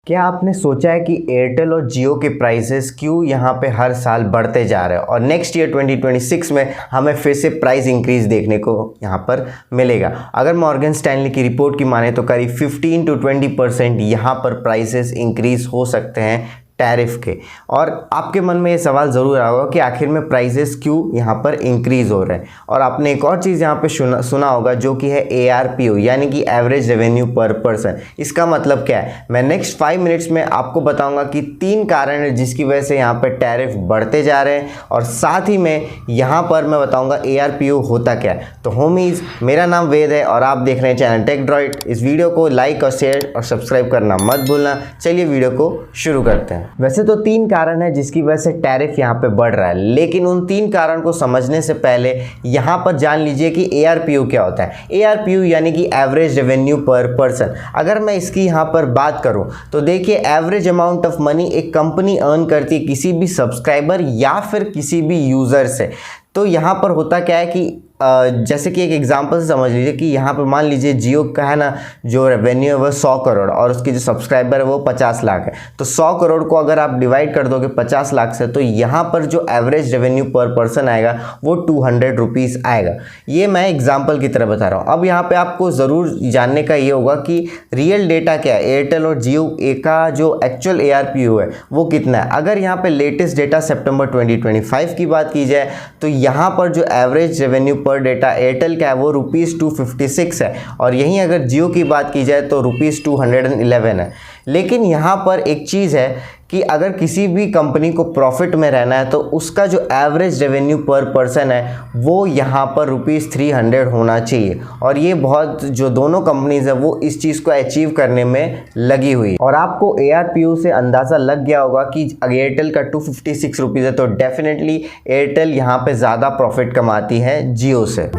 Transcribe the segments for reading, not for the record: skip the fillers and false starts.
क्या आपने सोचा है कि एयरटेल और जियो के प्राइसेस क्यों यहाँ पे हर साल बढ़ते जा रहे हैं और नेक्स्ट ईयर 2026 में हमें फिर से प्राइस इंक्रीज देखने को यहाँ पर मिलेगा। अगर मॉर्गन स्टैनली की रिपोर्ट की माने तो करीब 15 to 20% यहाँ पर प्राइसेस इंक्रीज हो सकते हैं टैरिफ के। और आपके मन में ये सवाल ज़रूर आया होगा कि आखिर में प्राइसेस क्यों यहाँ पर इंक्रीज़ हो रहे हैं। और आपने एक और चीज़ यहाँ पे सुना होगा जो कि है ARPO यानी कि एवरेज रेवेन्यू पर पर्सन। इसका मतलब क्या है, मैं नेक्स्ट 5 मिनट्स में आपको बताऊंगा कि 3 कारण है जिसकी वजह से यहाँ पर टैरिफ बढ़ते जा रहे हैं और साथ ही में यहाँ पर मैं बताऊँगा ARPO होता क्या है। तो होमीज़, मेरा नाम वेद है और आप देख रहे हैं चैनल टेकडरॉइड। इस वीडियो को लाइक और शेयर और सब्सक्राइब करना मत भूलना। चलिए वीडियो को शुरू करते हैं। वैसे तो 3 कारण है जिसकी वजह से टैरिफ यहाँ पे बढ़ रहा है, लेकिन उन 3 कारण को समझने से पहले यहाँ पर जान लीजिए कि ARPO क्या होता है। ARPO यानी कि एवरेज रेवेन्यू पर पर्सन। अगर मैं इसकी यहाँ पर बात करूँ तो देखिए, एवरेज अमाउंट ऑफ मनी एक कंपनी अर्न करती है किसी भी सब्सक्राइबर या फिर किसी भी यूज़र से। तो यहाँ पर होता क्या है कि जैसे कि एक एग्जांपल से समझ लीजिए कि यहाँ पे मान लीजिए जियो का है ना, जो रेवेन्यू है वो 100 करोड़ और उसकी जो सब्सक्राइबर है वो 50 लाख है। तो 100 करोड़ को अगर आप डिवाइड कर दोगे 50 लाख से, तो यहाँ पर जो एवरेज रेवेन्यू पर पर्सन आएगा वो 200 रुपीज़ आएगा। ये मैं एग्जाम्पल की तरह बता रहा हूँ। अब यहाँ पर आपको ज़रूर जानने का ये होगा कि रियल डेटा क्या है, एयरटेल और जियो का जो एक्चुअल ARPO है वो कितना है। अगर यहाँ पर लेटेस्ट डेटा सितंबर 2025 की बात की जाए तो यहाँ पर जो एवरेज रेवेन्यू पर डेटा एयरटेल का है वो ₹256 है और यहीं अगर जियो की बात की जाए तो ₹211 है। लेकिन यहाँ पर एक चीज़ है कि अगर किसी भी कंपनी को प्रॉफिट में रहना है तो उसका जो एवरेज रेवेन्यू पर पर्सन है वो यहाँ पर ₹300 होना चाहिए। और ये बहुत जो दोनों कंपनीज है वो इस चीज़ को अचीव करने में लगी हुई है। और आपको ARPO से अंदाज़ा लग गया होगा कि एयरटेल का ₹256 है, तो डेफिनेटली एयरटेल यहाँ पे ज़्यादा प्रॉफिट कमाती है जियो से।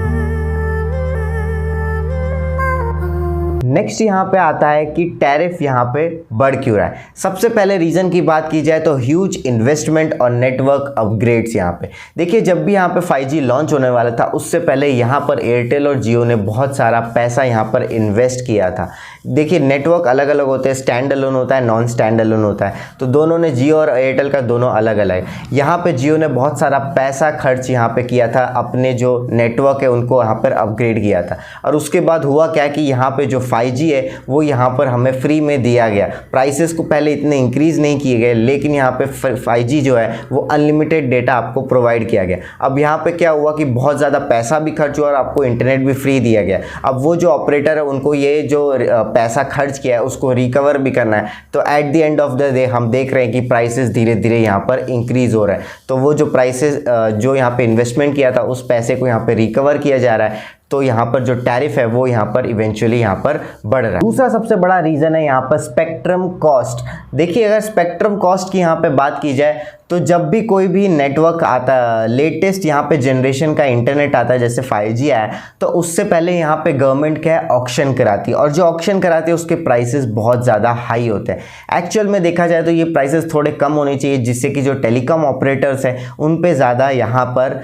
नेक्स्ट यहाँ पे आता है कि टैरिफ यहाँ पे बढ़ क्यों रहा है। सबसे पहले रीज़न की बात की जाए तो ह्यूज इन्वेस्टमेंट और नेटवर्क अपग्रेड्स। यहाँ पे देखिए, जब भी यहाँ पे 5G लॉन्च होने वाला था उससे पहले यहाँ पर एयरटेल और जियो ने बहुत सारा पैसा यहाँ पर इन्वेस्ट किया था। देखिए, नेटवर्क अलग अलग होते हैं, स्टैंड अलोन होता है, नॉन स्टैंड अलोन होता है। तो दोनों ने, जियो और एयरटेल का दोनों अलग अलग है। यहाँ पे जियो ने बहुत सारा पैसा खर्च यहाँ पे किया था, अपने जो नेटवर्क है उनको यहाँ पर अपग्रेड किया था। और उसके बाद हुआ क्या कि यहाँ पे जो 5G है वो यहाँ पर हमें फ्री में दिया गया। प्राइसेस को पहले इतने इंक्रीज नहीं किए गए, लेकिन यहाँ पे 5G जो है वो अनलिमिटेड डेटा आपको प्रोवाइड किया गया। अब यहाँ पे क्या हुआ कि बहुत ज़्यादा पैसा भी खर्च हुआ और आपको इंटरनेट भी फ्री दिया गया। अब वो जो ऑपरेटर है उनको ये जो पैसा खर्च किया है उसको रिकवर भी करना है। तो at the end of the day हम देख रहे हैं कि प्राइसेस धीरे धीरे यहाँ पर इंक्रीज हो रहा है। तो वो जो प्राइसेस जो यहाँ पे इन्वेस्टमेंट किया था उस पैसे को यहाँ पे रिकवर किया जा रहा है। तो यहाँ पर जो टैरिफ है वो यहाँ पर इवेंचुअली यहाँ पर बढ़ रहा है। दूसरा सबसे बड़ा रीज़न है यहाँ पर स्पेक्ट्रम कॉस्ट। देखिए, अगर स्पेक्ट्रम कॉस्ट की यहाँ पे बात की जाए तो जब भी कोई भी नेटवर्क आता है, लेटेस्ट यहाँ पे जनरेशन का इंटरनेट आता है, जैसे 5G आया, तो उससे पहले यहाँ पे गवर्नमेंट क्या है, ऑक्शन कराती है। और जो ऑक्शन कराती है उसके प्राइसेस बहुत ज़्यादा हाई होते हैं। एक्चुअल में देखा जाए तो ये प्राइसेस थोड़े कम होने चाहिए जिससे कि जो टेलीकॉम ऑपरेटर्स हैं उन पे ज़्यादा यहाँ पर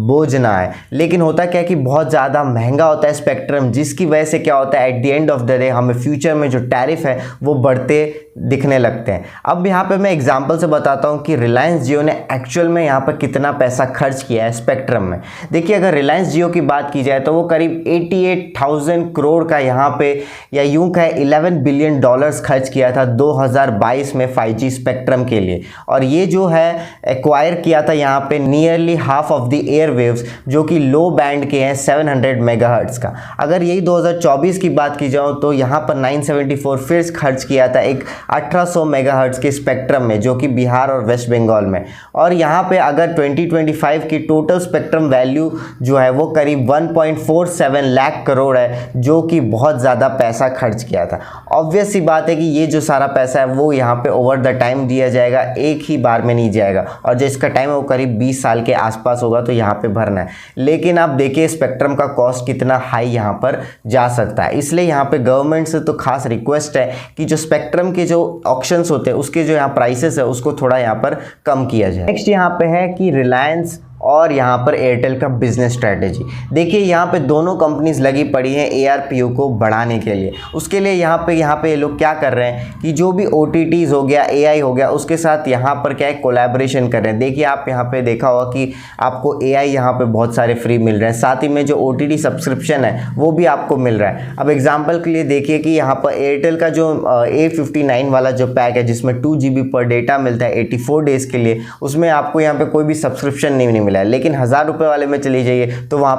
बोझ ना आए। लेकिन होता क्या है कि बहुत ज़्यादा महंगा होता है स्पेक्ट्रम, जिसकी वजह से क्या होता है, at the end of the day हमें फ्यूचर में जो टैरिफ है वो बढ़ते दिखने लगते हैं। अब यहाँ पे मैं एग्जांपल से बताता हूँ कि रिलायंस जियो ने एक्चुअल में यहाँ पर कितना पैसा खर्च किया है स्पेक्ट्रम में। देखिए, अगर रिलायंस जियो की बात की जाए तो वो करीब 88,000 करोड़ का यहाँ पे, या यूं कहे $11 बिलियन खर्च किया था 2022 में 5G स्पेक्ट्रम के लिए। और ये जो है एक्वायर किया था यहाँ पे nearly half of the airwaves जो कि लो बैंड के हैं 700 मेगाहर्ट्ज का। अगर यही 2024 की बात की जाए तो यहाँ पर 974 फिर खर्च किया था एक 1800 मेगाहर्ट्ज के स्पेक्ट्रम में, जो कि बिहार और वेस्ट बंगाल में। और यहाँ पे अगर 2025 की टोटल स्पेक्ट्रम वैल्यू जो है वो करीब 1.47 लाख करोड़ है, जो कि बहुत ज़्यादा पैसा खर्च किया था। ऑब्वियस सी बात है कि ये जो सारा पैसा है वो यहाँ पे ओवर द टाइम दिया जाएगा, एक ही बार में नहीं जाएगा। और जो इसका टाइम है वो करीब 20 साल के आसपास होगा, तो यहाँ पे भरना है। लेकिन आप देखिए स्पेक्ट्रम का कॉस्ट कितना हाई यहाँ पर जा सकता है। इसलिए यहाँ पे गवर्नमेंट से तो खास रिक्वेस्ट है कि जो स्पेक्ट्रम के जो ऑक्शंस होते हैं उसके जो यहाँ प्राइसेस है उसको थोड़ा यहाँ पर कम किया जाए। नेक्स्ट यहाँ पे है कि रिलायंस और यहाँ पर एयरटेल का बिजनेस स्ट्रैटेजी। देखिए यहाँ पे दोनों कंपनीज लगी पड़ी हैं ARPU को बढ़ाने के लिए। उसके लिए यहाँ पे ये लोग क्या कर रहे हैं कि जो भी OTTs हो गया, AI हो गया, उसके साथ यहाँ पर क्या है कोलैबोरेशन कर रहे हैं। देखिए आप यहाँ पे देखा होगा कि आपको AI यहाँ पे बहुत सारे फ्री मिल रहे हैं, साथ ही में जो OTT सब्सक्रिप्शन है वो भी आपको मिल रहा है। अब एग्जाम्पल के लिए देखिए कि यहाँ पर एयरटेल का जो A59 वाला जो पैक है जिसमें 2 GB पर डेटा मिलता है 84 डेज के लिए, उसमें आपको यहाँ पे कोई भी सब्सक्रिप्शन नहीं मिला है। लेकिन 1000 रुपये वाले में चली जाइए तो वहाँ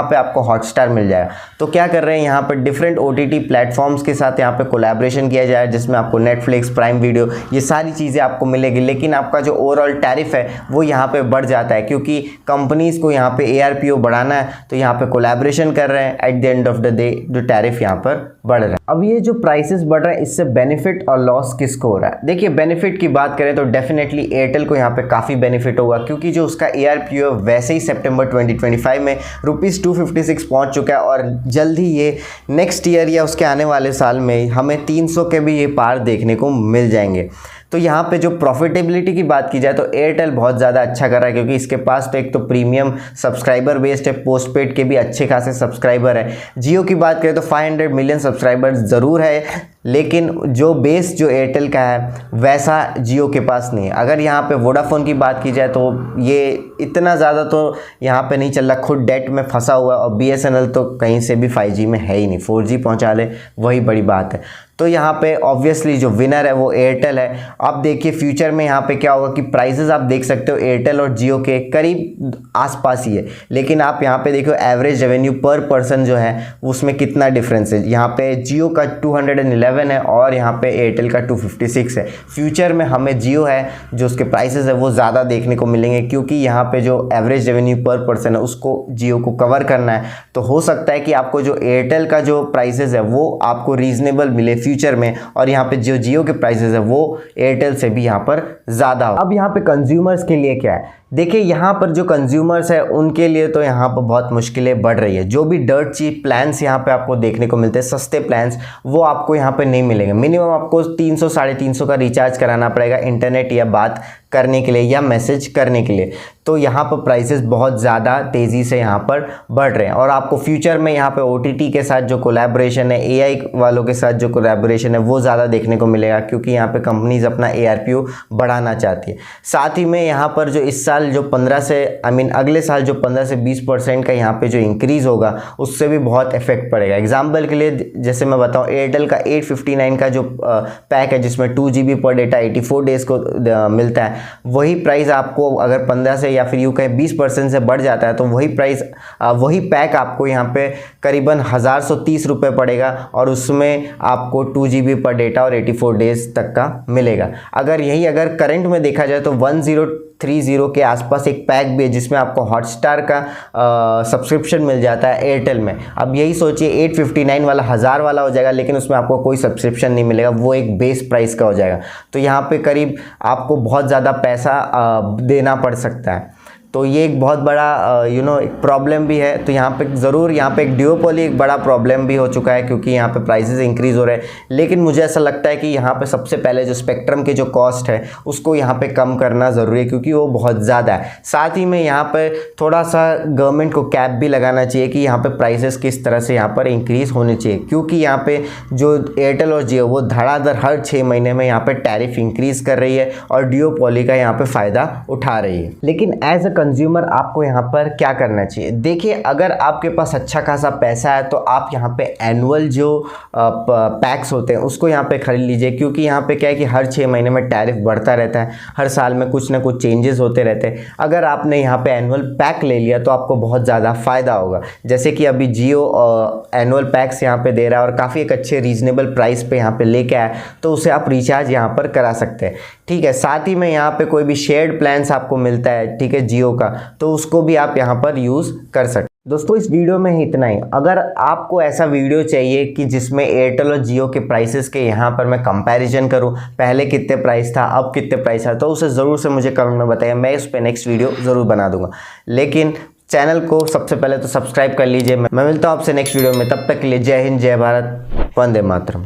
पे आपको हॉटस्टार मिल जाएगा। तो क्या कर रहे हैं यहाँ पर डिफरेंट OTT प्लेटफॉर्म्स के साथ यहाँ पे कोलैबोरेशन किया जाए, जिसमें आपको नेटफ्लिक्स, प्राइम वीडियो, ये सारी चीज़ें आपको मिलेगी। लेकिन आपका जो ओवरऑल टैरिफ है वो यहाँ पे बढ़ जाता है, क्योंकि कंपनीज को यहाँ पे ARPU बढ़ाना है तो यहाँ पे कोलैबोरेशन कर रहे हैं। At the end of the day जो टैरिफ यहाँ पर बढ़ रहा है। अब ये जो प्राइसेस बढ़ रहे हैं इससे बेनिफिट और लॉस किसको हो रहा है? देखिए बेनिफिट की बात करें तो डेफिनेटली एयरटेल को यहाँ पे काफ़ी बेनिफिट होगा, क्योंकि जो उसका ARPU है वैसे ही सितंबर 2025 में ₹256 पहुँच चुका है और जल्द ही ये नेक्स्ट ईयर या उसके आने वाले साल में हमें 300 के भी ये पार देखने को मिल जाएंगे। तो यहाँ पे जो प्रॉफिटेबिलिटी की बात की जाए तो एयरटेल बहुत ज़्यादा अच्छा कर रहा है, क्योंकि इसके पास तो एक तो प्रीमियम सब्सक्राइबर बेस्ड है, पोस्टपेड के भी अच्छे खासे सब्सक्राइबर है। जियो की बात करें तो 500 मिलियन सब्सक्राइबर ज़रूर है, लेकिन जो बेस जो एयरटेल का है वैसा जियो के पास नहीं है। अगर यहाँ पे वोडाफोन की बात की जाए तो ये इतना ज़्यादा तो यहाँ पे नहीं चल रहा, खुद डेट में फंसा हुआ है, और BSNL तो कहीं से भी 5G में है ही नहीं, 4G पहुँचा ले वही बड़ी बात है। तो यहाँ पे ऑब्वियसली जो विनर है वो एयरटेल है। अब देखिए फ्यूचर में यहाँ पे क्या होगा कि प्राइसेस आप देख सकते हो एयरटेल और जियो के करीब आसपास ही है, लेकिन आप यहाँ पे देखो एवरेज रेवेन्यू पर पर्सन जो है उसमें कितना डिफरेंस है। यहाँ पे जियो का 211 है और यहाँ पे एयरटेल का 256 है। फ्यूचर में हमें जियो है जो उसके प्राइसेस है वो ज़्यादा देखने को मिलेंगे, क्योंकि यहाँ पे जो एवरेज रेवेन्यू पर पर्सन है उसको जियो को कवर करना है। तो हो सकता है कि आपको जो एयरटेल का जो प्राइसेस है वो आपको रीजनेबल मिले फ्यूचर में, और यहाँ पे जो जियो के प्राइसेस है वो एयरटेल से भी यहाँ पर ज़्यादा हो। अब यहाँ पे कंज्यूमर्स के लिए क्या है? देखिए यहाँ पर जो कंज्यूमर्स है उनके लिए तो यहाँ पर बहुत मुश्किलें बढ़ रही है। जो भी डर्ट चीप प्लान्स यहाँ पे आपको देखने को मिलते हैं, सस्ते प्लान्स, वो आपको यहाँ पे नहीं मिलेंगे। मिनिमम आपको 300 350 का रिचार्ज कराना पड़ेगा इंटरनेट या बात करने के लिए या मैसेज करने के लिए। तो यहाँ पर प्राइसेस बहुत ज़्यादा तेज़ी से यहाँ पर बढ़ रहे हैं, और आपको फ्यूचर में यहाँ पे OTT के साथ जो कोलैबोरेशन है, AI वालों के साथ जो कोलैबोरेशन है वो ज़्यादा देखने को मिलेगा, क्योंकि यहाँ पे कंपनीज अपना ARPU बढ़ाना चाहती है। साथ ही में यहाँ पर जो इस साल जो 15 से अगले साल जो 15 से 20% का यहाँ पे जो इंक्रीज़ होगा उससे भी बहुत इफेक्ट पड़ेगा। एग्जाम्पल के लिए जैसे मैं बताऊँ, एयरटेल का 859 का जो पैक है जिसमें 2 GB पर डेटा 84 डेज़ को मिलता है, वही प्राइस आपको अगर 15 से या फिर यूँ कहें 20% से बढ़ जाता है तो वही प्राइस वही पैक आपको यहाँ पे करीबन 1130 रुपये पड़ेगा, और उसमें आपको 2 GB पर डेटा और 84 डेज तक का मिलेगा। अगर करंट में देखा जाए तो 1030 के आसपास एक पैक भी है जिसमें आपको हॉटस्टार का सब्सक्रिप्शन मिल जाता है एयरटेल में। अब यही सोचिए 859 वाला 1000 वाला हो जाएगा, लेकिन उसमें आपको कोई सब्सक्रिप्शन नहीं मिलेगा, वो एक बेस प्राइस का हो जाएगा। तो यहाँ पे करीब आपको बहुत ज़्यादा पैसा देना पड़ सकता है। तो ये एक बहुत बड़ा एक प्रॉब्लम भी है। तो यहाँ पे ज़रूर यहाँ पे एक ड्यूओपोली एक बड़ा प्रॉब्लम भी हो चुका है, क्योंकि यहाँ पे प्राइसेस इंक्रीज़ हो रहे हैं। लेकिन मुझे ऐसा लगता है कि यहाँ पे सबसे पहले जो स्पेक्ट्रम के जो कॉस्ट है उसको यहाँ पे कम करना ज़रूरी है, क्योंकि वो बहुत ज़्यादा है। साथ ही में यहाँ पे थोड़ा सा गवर्नमेंट को कैप भी लगाना चाहिए कि यहाँ पर प्राइसेस किस तरह से यहाँ पर इंक्रीज़ होने चाहिए, क्योंकि यहाँ पर जो एयरटेल और जियो वो धड़ाधड़ हर 6 महीने में यहाँ पर टैरिफ इंक्रीज़ कर रही है और ड्यूओपोली का यहाँ पर फ़ायदा उठा रही है। लेकिन एज अ कंज्यूमर आपको यहाँ पर क्या करना चाहिए? देखिए अगर आपके पास अच्छा खासा पैसा है तो आप यहाँ पे एनुअल जो पैक्स होते हैं उसको यहाँ पे खरीद लीजिए, क्योंकि यहाँ पे क्या है कि हर 6 महीने में टैरिफ बढ़ता रहता है, हर साल में कुछ ना कुछ चेंजेस होते रहते हैं। अगर आपने यहाँ पे एनुअल पैक ले लिया तो आपको बहुत ज़्यादा फ़ायदा होगा। जैसे कि अभी जियो एनुअल पैक्स यहाँ पे दे रहा है और काफ़ी एक अच्छे रीजनेबल प्राइस पे यहाँ पे लेके आया, तो उसे आप रिचार्ज यहाँ पर करा सकते हैं। ठीक है, साथ ही में यहाँ पे कोई भी शेयर्ड प्लान्स आपको मिलता है, ठीक है, जियो का, तो उसको भी आप यहाँ पर यूज़ कर सकते हैं। दोस्तों इस वीडियो में ही इतना ही। अगर आपको ऐसा वीडियो चाहिए कि जिसमें एयरटेल और जियो के प्राइसेस के यहाँ पर मैं कंपैरिजन करूँ, पहले कितने प्राइस था अब कितने प्राइस था, तो उसे ज़रूर से मुझे कमेंट में बताइए, मैं इस पर नेक्स्ट वीडियो ज़रूर बना दूंगा। लेकिन चैनल को सबसे पहले तो सब्सक्राइब कर लीजिए। मैं मिलता हूँ आपसे नेक्स्ट वीडियो में, तब तक के लिए जय हिंद, जय भारत, वंदे मातरम।